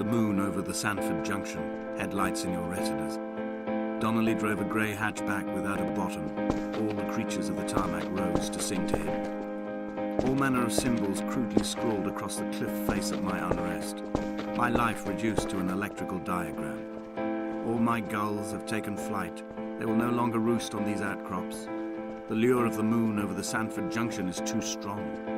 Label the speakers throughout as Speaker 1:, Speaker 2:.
Speaker 1: The moon over the Sanford Junction, headlights in your retinas. Donnelly drove a grey hatchback without a bottom. All the creatures of the tarmac rose to sing to him. All manner of symbols crudely scrawled across the cliff face of my unrest. My life reduced to an electrical diagram. All my gulls have taken flight. They will no longer roost on these outcrops. The lure of the moon over the Sanford Junction is too strong.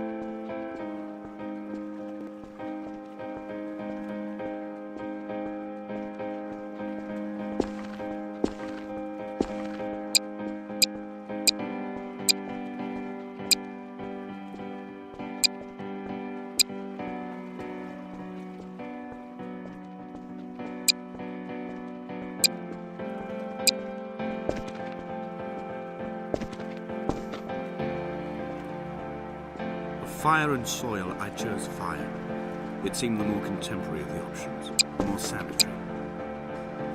Speaker 1: Fire and soil, I chose fire. It seemed the more contemporary of the options, the more sanitary.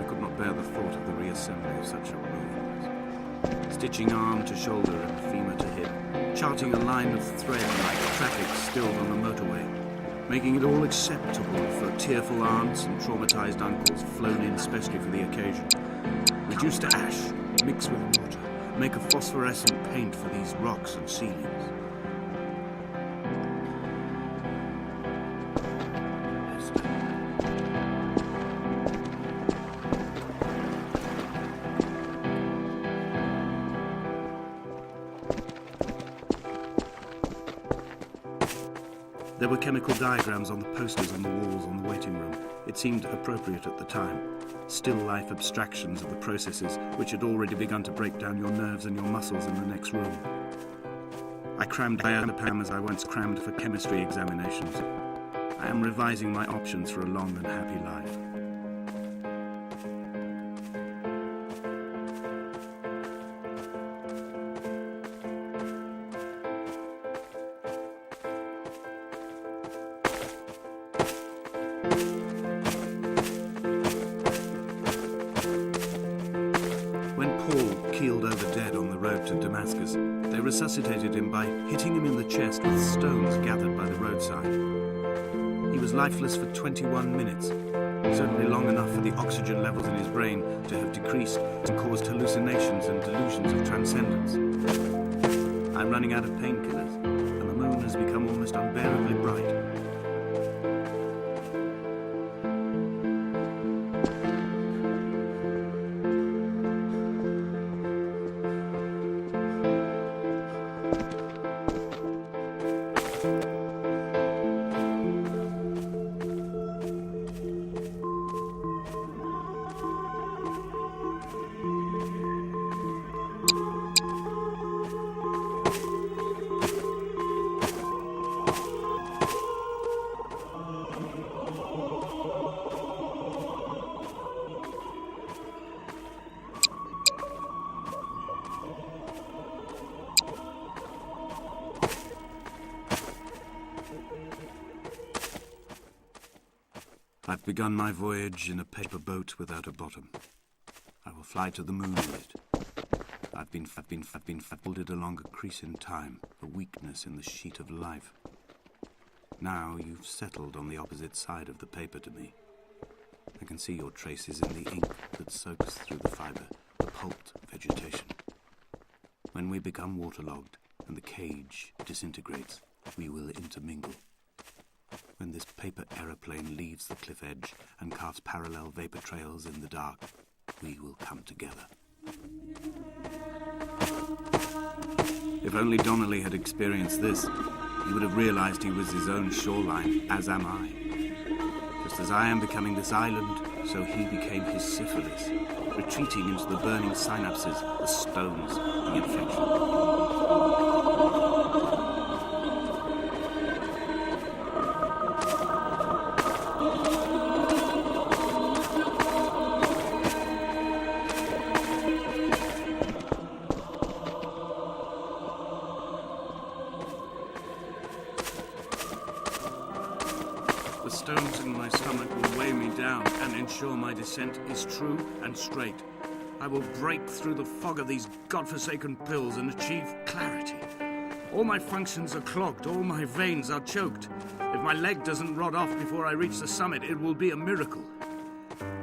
Speaker 1: I could not bear the thought of the reassembly of such a removal. Stitching arm to shoulder and femur to hip, charting a line of thread like traffic stilled on the motorway, making it all acceptable for tearful aunts and traumatized uncles flown in specially for the occasion. Reduce to ash, mix with water, make a phosphorescent paint for these rocks and ceilings. There were chemical diagrams on the posters on the walls on the waiting room. It seemed appropriate at the time. Still life abstractions of the processes which had already begun to break down your nerves and your muscles in the next room. I crammed diazepam as I once crammed for chemistry examinations. I am revising my options for a long and happy life. Keeled over dead on the road to Damascus, they resuscitated him by hitting him in the chest with stones gathered by the roadside. He was lifeless for 21 minutes, certainly long enough for the oxygen levels in his brain to have decreased and caused hallucinations and delusions of transcendence. I'm running out of painkillers, and the moon has become almost unbearably bright. I've begun my voyage in a paper boat without a bottom. I will fly to the moon with it. I've been folded along a crease in time, a weakness in the sheet of life. Now you've settled on the opposite side of the paper to me. I can see your traces in the ink that soaks through the fiber, the pulped vegetation. When we become waterlogged and the cage disintegrates, we will intermingle. When this paper aeroplane leaves the cliff edge and casts parallel vapor trails in the dark, we will come together. If only Donnelly had experienced this, he would have realized he was his own shoreline, as am I. Just as I am becoming this island, so he became his syphilis, retreating into the burning synapses, the stones, the infection. The stones in my stomach will weigh me down and ensure my descent is true and straight. I will break through the fog of these godforsaken pills and achieve clarity. All my functions are clogged, all my veins are choked. If my leg doesn't rot off before I reach the summit, it will be a miracle.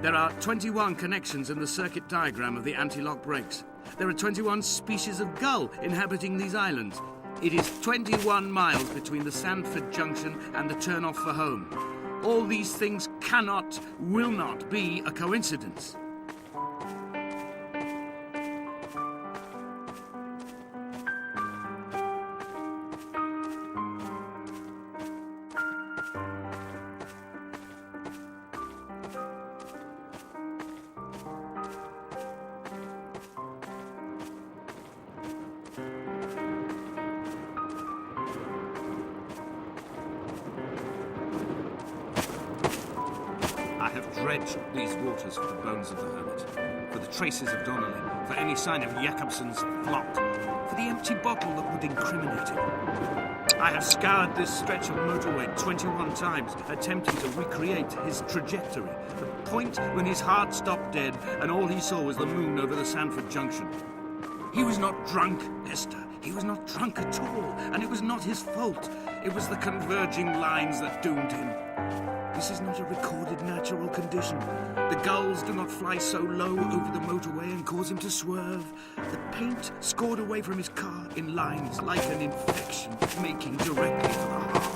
Speaker 1: There are 21 connections in the circuit diagram of the anti-lock brakes. There are 21 species of gull inhabiting these islands. It is 21 miles between the Sandford Junction and the turn-off for home. All these things cannot, will not be a coincidence. I have dredged these waters for the bones of the hermit, for the traces of Donnelly, for any sign of Jakobsen's flock, for the empty bottle that would incriminate him. I have scoured this stretch of motorway 21 times, attempting to recreate his trajectory, the point when his heart stopped dead and all he saw was the moon over the Sandford Junction. He was not drunk, Esther. He was not drunk at all, and it was not his fault. It was the converging lines that doomed him. This is not a recorded natural condition. The gulls do not fly so low over the motorway and cause him to swerve. The paint scored away from his car in lines like an infection, making directly for the heart.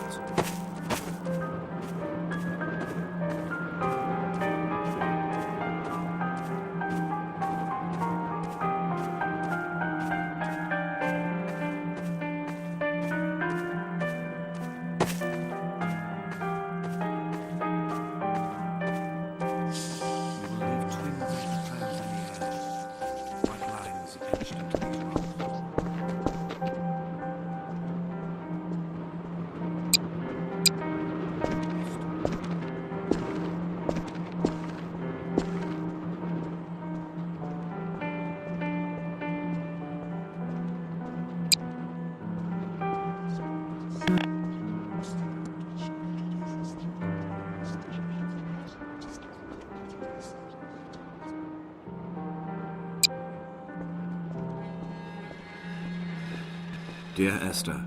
Speaker 1: Dear Esther,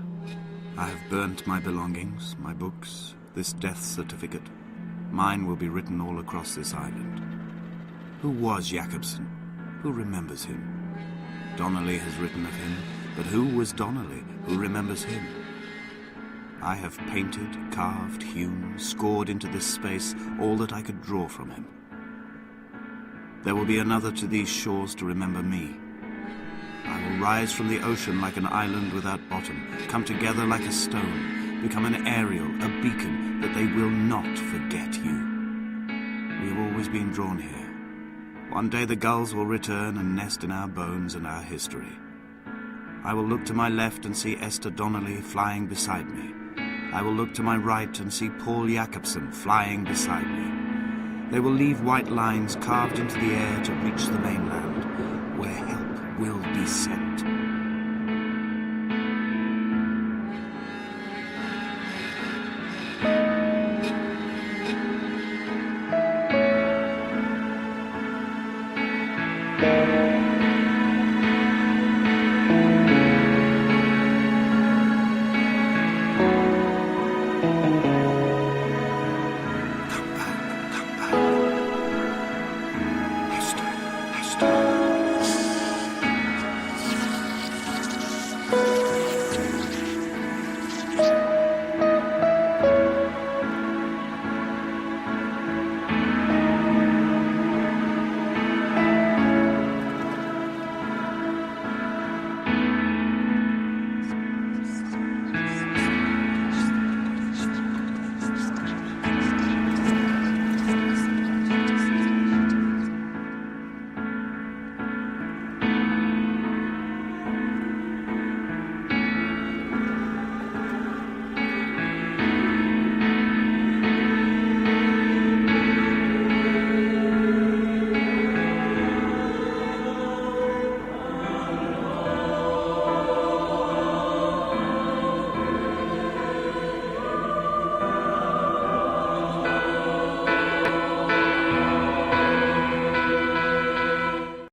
Speaker 1: I have burnt my belongings, my books, this death certificate. Mine will be written all across this island. Who was Jakobsen? Who remembers him? Donnelly has written of him, but who was Donnelly? Who remembers him? I have painted, carved, hewn, scored into this space all that I could draw from him. There will be another to these shores to remember me. I will rise from the ocean like an island without bottom, come together like a stone, become an aerial, a beacon, that they will not forget you. We have always been drawn here. One day the gulls will return and nest in our bones and our history. I will look to my left and see Esther Donnelly flying beside me. I will look to my right and see Paul Jakobsen flying beside me. They will leave white lines carved into the air to reach the mainland, where help will be sent.